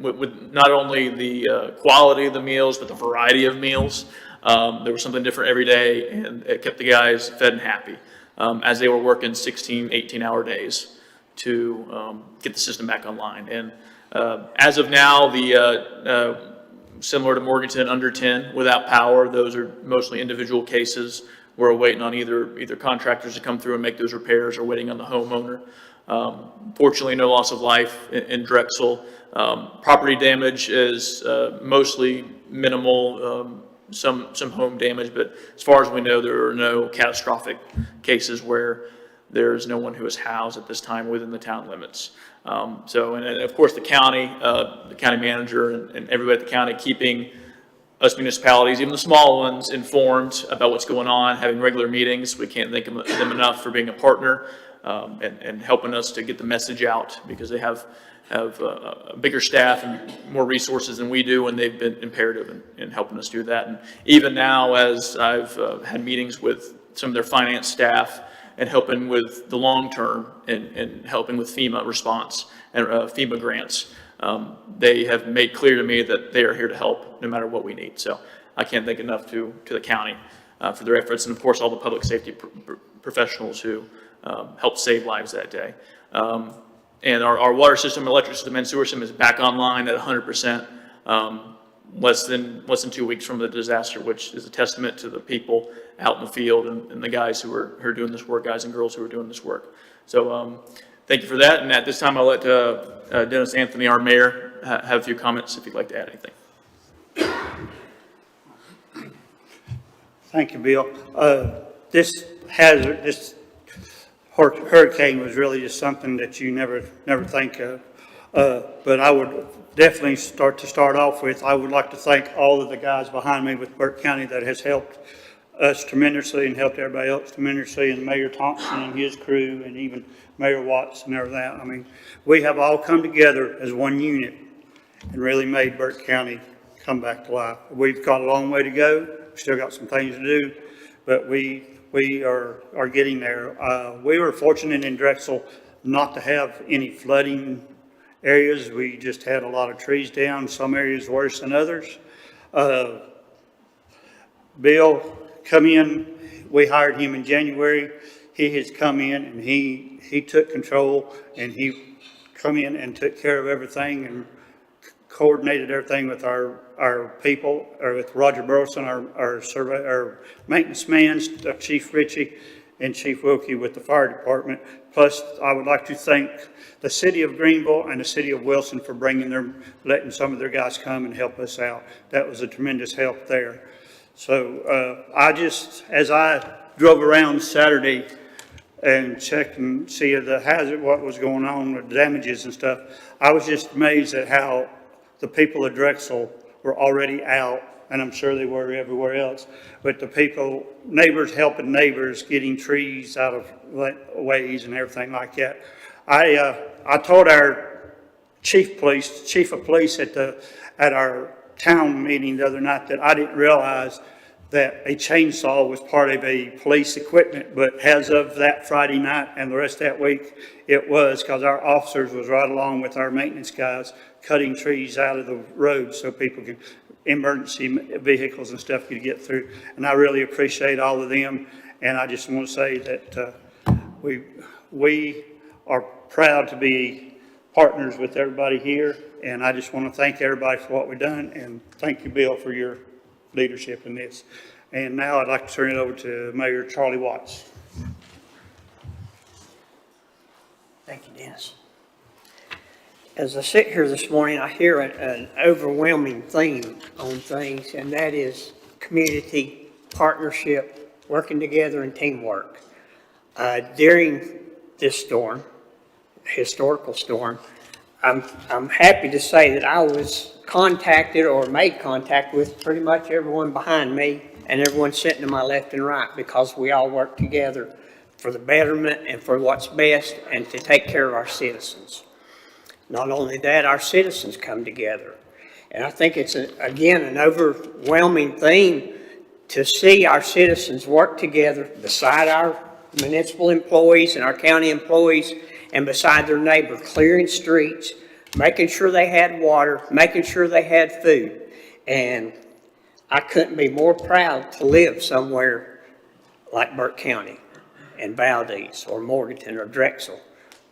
with not only the quality of the meals, but the variety of meals. There was something different every day, and it kept the guys fed and happy as they were working 16, 18-hour days to get the system back online. And as of now, similar to Morganton, under 10 without power, those are mostly individual cases. We're waiting on either contractors to come through and make those repairs, or waiting on the homeowner. Fortunately, no loss of life in Drexel. Property damage is mostly minimal. Some home damage, but as far as we know, there are no catastrophic cases where there's no one who is housed at this time within the town limits. And of course, the county manager and everybody at the county keeping us municipalities, even the small ones, informed about what's going on, having regular meetings. We can't thank them enough for being a partner and helping us to get the message out, because they have a bigger staff and more resources than we do, and they've been imperative in helping us do that. And even now, as I've had meetings with some of their finance staff and helping with the long term and helping with FEMA response and FEMA grants, they have made clear to me that they are here to help no matter what we need. So I can't thank enough to the county for their efforts, and of course all the public safety professionals who helped save lives that day. And our water system, electric system, and sewer system is back online at 100%, less than 2 weeks from the disaster, which is a testament to the people out in the field and the guys who are doing this work, guys and girls who are doing this work. So thank you for that. And at this time, I'll let Dennis Anthony, our mayor, have a few comments if you'd like to add anything. Thank you, Bill. This hurricane was really just something that you never think But I would definitely start off with, I would like to thank all of the guys behind me with Burke County that has helped us tremendously and helped everybody else tremendously, and Mayor Thompson and his crew, and even Mayor Watts and everything. I mean, we have all come together as one unit and really made Burke County come back to life. We've got a long way to go. We still got some things to do, but we are getting there. We were fortunate in Drexel not to have any flooding areas. We just had a lot of trees down, some areas worse than others. Bill come in, we hired him in January. He has come in and he took control, and he come in and took care of everything and coordinated everything with our people, or with Roger Burleson, our maintenance man, Chief Ritchie, and Chief Wilkie with the fire department. Plus, I would like to thank the city of Greenville and the city of Wilson for letting some of their guys come and help us out. That was a tremendous help there. So as I drove around Saturday and checked and see the hazard, what was going on with damages and stuff, I was just amazed at how the people of Drexel were already out, and I'm sure they were everywhere else, but the people, neighbors helping neighbors, getting trees out of ways and everything like that. I told our chief of police at our town meeting the other night that I didn't realize that a chainsaw was part of a police equipment, but as of that Friday night and the rest of that week, it was, because our officers was right along with our maintenance guys cutting trees out of the road so people could, emergency vehicles and stuff could get through. And I really appreciate all of them. And I just want to say that we are proud to be partners with everybody here. And I just want to thank everybody for what we've done, and thank you, Bill, for your leadership in this. And now I'd like to turn it over to Mayor Charlie Watts. Thank you, Dennis. As I sit here this morning, I hear an overwhelming theme on things, and that is community, partnership, working together, and teamwork. During this storm, historical storm, I'm happy to say that I was contacted or made contact with pretty much everyone behind me and everyone sitting to my left and right, because we all work together for the betterment and for what's best and to take care of our citizens. Not only that, our citizens come together. And I think it's, again, an overwhelming theme to see our citizens work together beside our municipal employees and our county employees and beside their neighbor, clearing streets, making sure they had water, making sure they had food. And I couldn't be more proud to live somewhere like Burke County and Valdese or Morganton or Drexel,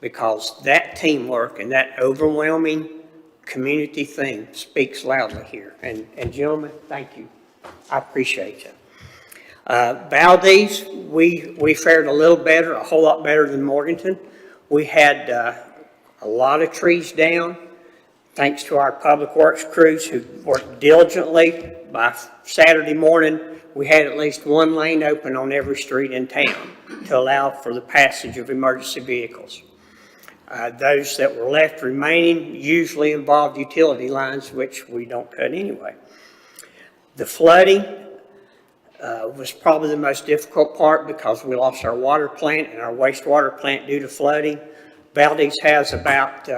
because that teamwork and that overwhelming community thing speaks loudly here. And gentlemen, thank you. I appreciate you. Valdese, we fared a little better, a whole lot better than Morganton. We had a lot of trees down, thanks to our public works crews who worked diligently. By Saturday morning, we had at least one lane open on every street in town to allow for the passage of emergency vehicles. Those that were left remaining usually involved utility lines, which we don't cut anyway. The flooding was probably the most difficult part, because we lost our water plant and our wastewater plant due to flooding. Valdese has about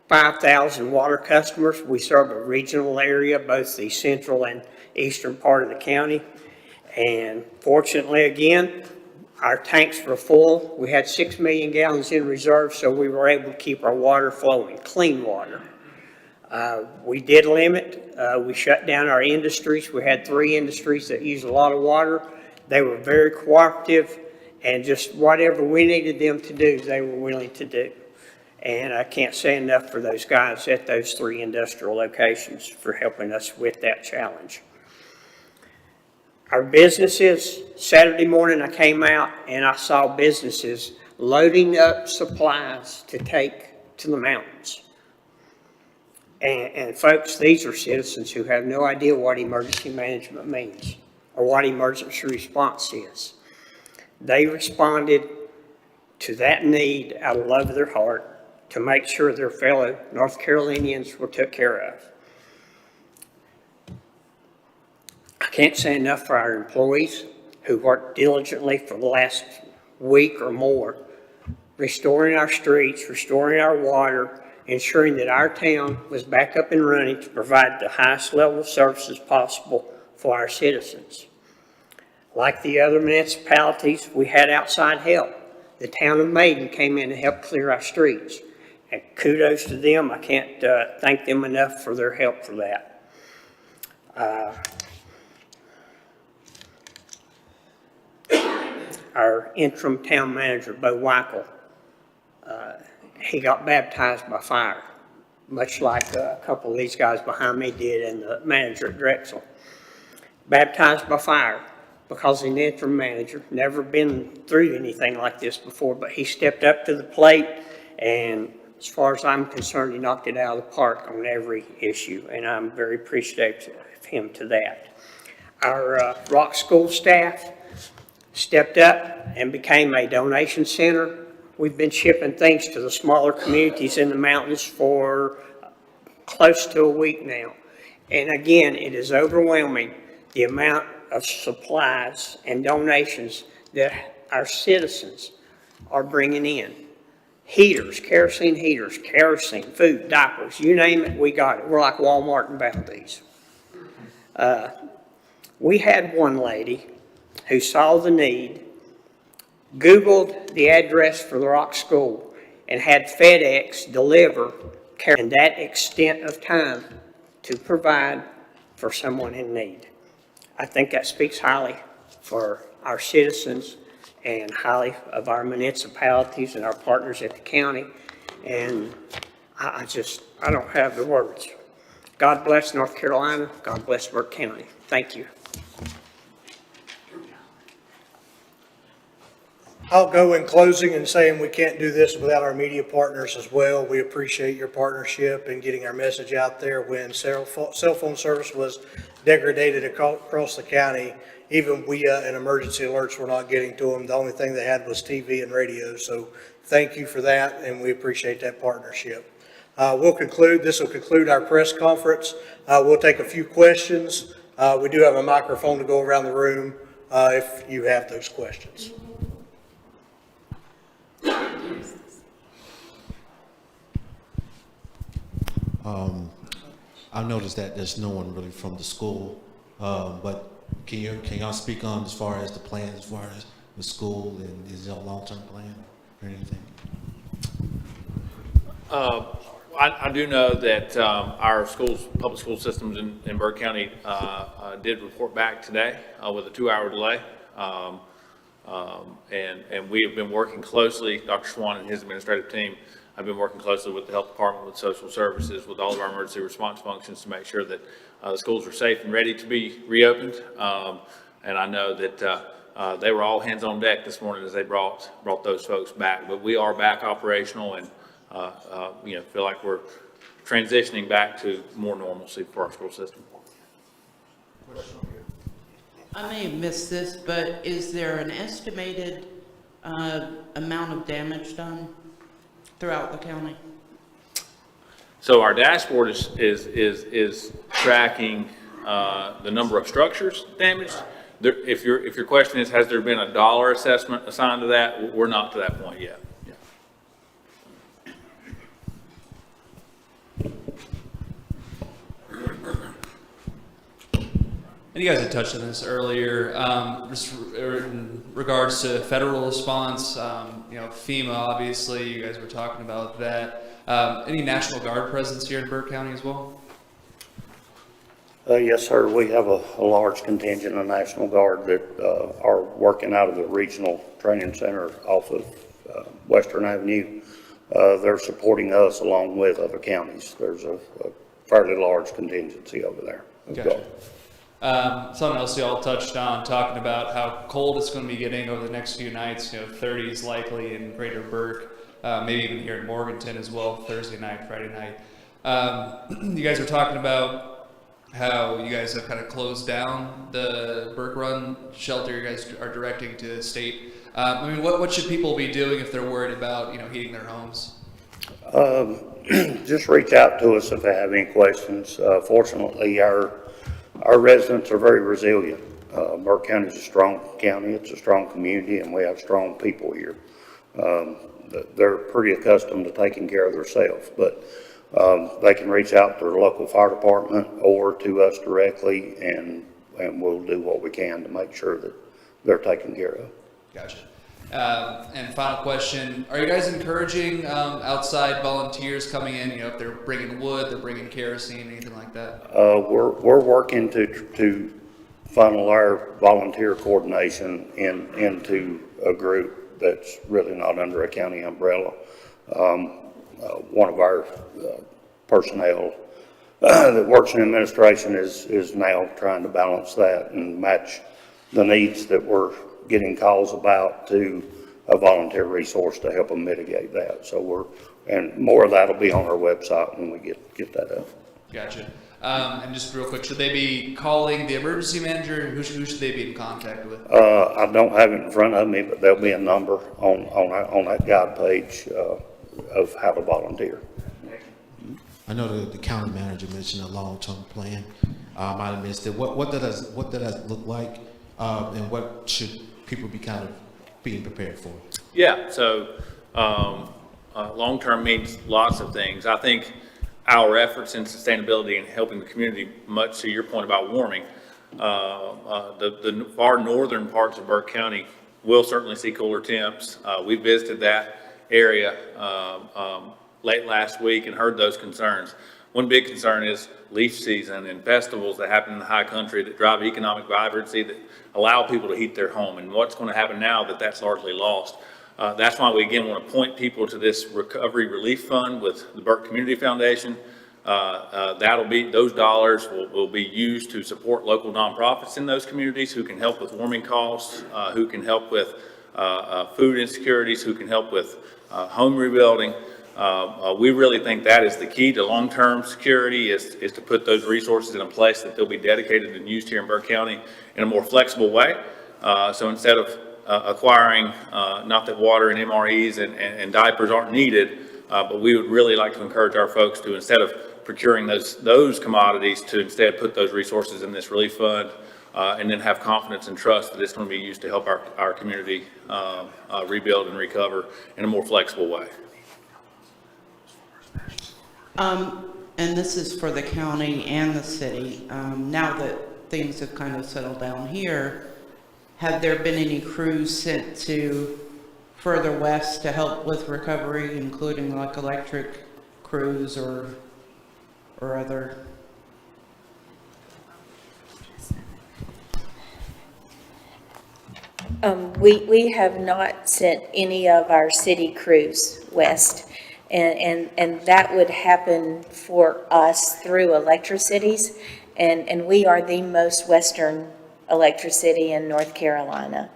5,000 water customers. We serve a regional area, both the central and eastern part of the county. And fortunately, again, our tanks were full. We had 6 million gallons in reserve, so we were able to keep our water flowing, clean water. We did limit, we shut down our industries. We had 3 industries that use a lot of water. They were very cooperative, and just whatever we needed them to do, they were willing to do. And I can't say enough for those guys at those 3 industrial locations for helping us with that challenge. Our businesses, Saturday morning I came out and I saw businesses loading up supplies to take to the mountains. And folks, these are citizens who have no idea what emergency management means or what emergency response is. They responded to that need out of love of their heart, to make sure their fellow North Carolinians were took care of. I can't say enough for our employees who worked diligently for the last week or more, restoring our streets, restoring our water, ensuring that our town was back up and running to provide the highest level of services possible for our citizens. Like the other municipalities, we had outside help. The town of Maiden came in and helped clear our streets. And kudos to them. I can't thank them enough for their help for that. Our interim town manager, Bo Weichel, he got baptized by fire, much like a couple of these guys behind me did, and the manager at Drexel. Baptized by fire because he's an interim manager, never been through anything like this before, but he stepped up to the plate, and as far as I'm concerned, he knocked it out of the park on every issue, and I'm very appreciative of him to that. Our Rock School staff stepped up and became a donation center. We've been shipping things to the smaller communities in the mountains for close to a week now. And again, it is overwhelming the amount of supplies and donations that our citizens are bringing in. Heaters, kerosene, food, diapers, you name it, we got it. We're like Walmart and Valdese. We had one lady who saw the need, Googled the address for the Rock School, and had FedEx deliver in that extent of time to provide for someone in need. I think that speaks highly for our citizens and highly of our municipalities and our partners at the county. And I don't have the words. God bless North Carolina. God bless Burke County. Thank you. I'll go in closing and saying we can't do this without our media partners as well. We appreciate your partnership in getting our message out there. When cell phone service was degraded across the county, even WIA and emergency alerts were not getting to them. The only thing they had was TV and radio. So thank you for that, and we appreciate that partnership. This will conclude our press conference. We'll take a few questions. We do have a microphone to go around the room if you have those questions. I noticed that there's no one really from the school, but can y'all speak on as far as the plans, as far as the school, and is there a long-term plan or anything? I do know that our schools, public school systems in Burke County did report back today with a 2-hour delay. And we have been working closely, Dr. Swan and his administrative team, I've been working closely with the health department, with social services, with all of our emergency response functions to make sure that the schools are safe and ready to be reopened. And I know that they were all hands on deck this morning as they brought those folks back. But we are back operational and feel like we're transitioning back to more normalcy for our school system. I may have missed this, but is there an estimated amount of damage done throughout the county? So our dashboard is tracking the number of structures damaged. If your question is, has there been a dollar assessment assigned to that? We're not to that point yet. And you guys had touched on this earlier, just in regards to federal response, FEMA, obviously, you guys were talking about that. Any National Guard presence here in Burke County as well? Yes, sir. We have a large contingent of National Guard that are working out of the regional training center off of Western Avenue. They're supporting us along with other counties. There's a fairly large contingency over there. Gotcha. Something else you all touched on, talking about how cold it's going to be getting over the next few nights, 30s likely in greater Burke, maybe even here in Morganton as well, Thursday night, Friday night. You guys were talking about how you guys have kind of closed down the Burke Run shelter you guys are directing to the state. What should people be doing if they're worried about, heating their homes? Just reach out to us if they have any questions. Fortunately, our residents are very resilient. Burke County is a strong county, it's a strong community, and we have strong people here. They're pretty accustomed to taking care of themselves, but they can reach out to their local fire department or to us directly, and we'll do what we can to make sure that they're taken care of. Gotcha. And final question, are you guys encouraging outside volunteers coming in, you know, if they're bringing wood, they're bringing kerosene, anything like that? We're working to funnel our volunteer coordination into a group that's really not under a county umbrella. One of our personnel that works in administration is now trying to balance that and match the needs that we're getting calls about to a volunteer resource to help them mitigate that. So and more of that will be on our website when we get that up. Gotcha. And just real quick, should they be calling the emergency manager? Who should they be in contact with? I don't have it in front of me, but there'll be a number on that guide page of how to volunteer. I know the county manager mentioned a long-term plan. I might have missed it. What does that look like, and what should people be kind of being prepared for? Yeah, so long-term means lots of things. I think our efforts in sustainability and helping the community, much to your point about warming, the far northern parts of Burke County will certainly see cooler temps. We visited that area late last week and heard those concerns. One big concern is leaf season and festivals that happen in the high country that drive economic vibrancy, that allow people to heat their home. And what's going to happen now that that's largely lost? That's why we again want to point people to this Recovery Relief Fund with the Burke Community Foundation. Those dollars will be used to support local nonprofits in those communities who can help with warming costs, who can help with food insecurities, who can help with home rebuilding. We really think that is the key to long-term security is to put those resources in a place that they'll be dedicated and used here in Burke County in a more flexible way. So instead of acquiring, not that water and MREs and diapers aren't needed, but we would really like to encourage our folks to, instead of procuring those commodities, to instead put those resources in this relief fund and then have confidence and trust that it's going to be used to help our community rebuild and recover in a more flexible way. And this is for the county and the city. Now that things have kind of settled down here, have there been any crews sent to further west to help with recovery, including like electric crews or other? We have not sent any of our city crews west. And that would happen for us through electricities, and we are the most western electricity in North Carolina.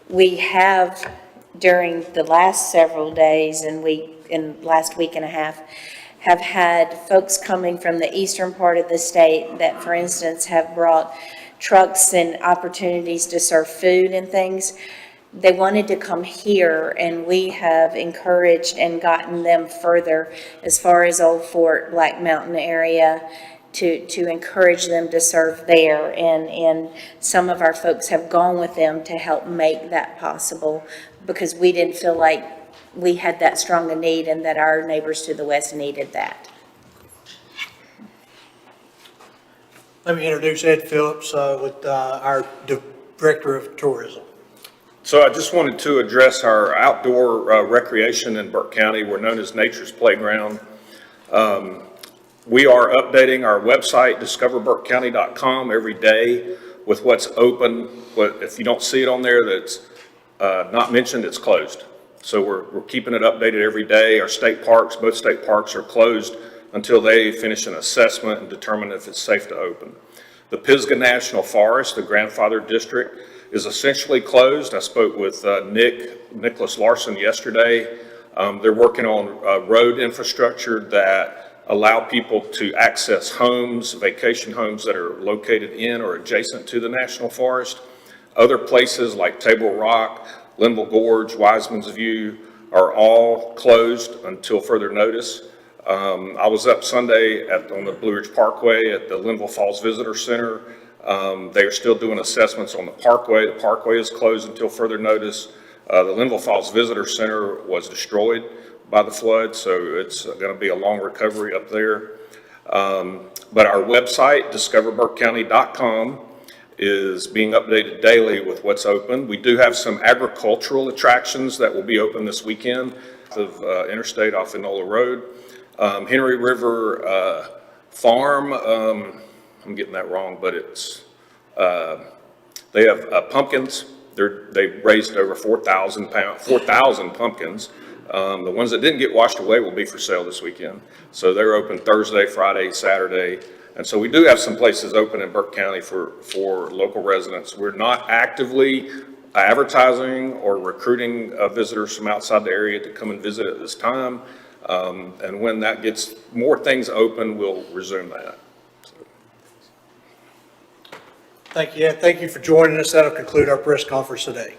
We have, during the last several days and last week and a half, have had folks coming from the eastern part of the state that, for instance, have brought trucks and opportunities to serve food and things. They wanted to come here, and we have encouraged and gotten them further as far as Old Fort, Black Mountain area to encourage them to serve there. And some of our folks have gone with them to help make that possible because we didn't feel like we had that strong a need and that our neighbors to the west needed that. Let me introduce Ed Phillips with our Director of Tourism. So I just wanted to address our outdoor recreation in Burke County. We're known as Nature's Playground. We are updating our website, discoverburkecounty.com, every day with what's open. But if you don't see it on there that's not mentioned, it's closed. So we're keeping it updated every day. Our state parks, both state parks are closed until they finish an assessment and determine if it's safe to open. The Pisgah National Forest, the grandfather district, is essentially closed. I spoke with Nicholas Larson yesterday. They're working on road infrastructure that allow people to access homes, vacation homes that are located in or adjacent to the National Forest. Other places like Table Rock, Linville Gorge, Wiseman's View are all closed until further notice. I was up Sunday on the Blue Ridge Parkway at the Linville Falls Visitor Center. They are still doing assessments on the parkway. The parkway is closed until further notice. The Linville Falls Visitor Center was destroyed by the flood, so it's going to be a long recovery up there. But our website, discoverburkecounty.com, is being updated daily with what's open. We do have some agricultural attractions that will be open this weekend of Interstate off Enola Road. Henry River Farm, I'm getting that wrong, but it's, they have pumpkins. They've raised over 4,000 pumpkins. The ones that didn't get washed away will be for sale this weekend. So they're open Thursday, Friday, Saturday. And so we do have some places open in Burke County for local residents. We're not actively advertising or recruiting visitors from outside the area to come and visit at this time. And when that gets more things open, we'll resume that. Thank you, Ed. Thank you for joining us. That'll conclude our press conference today.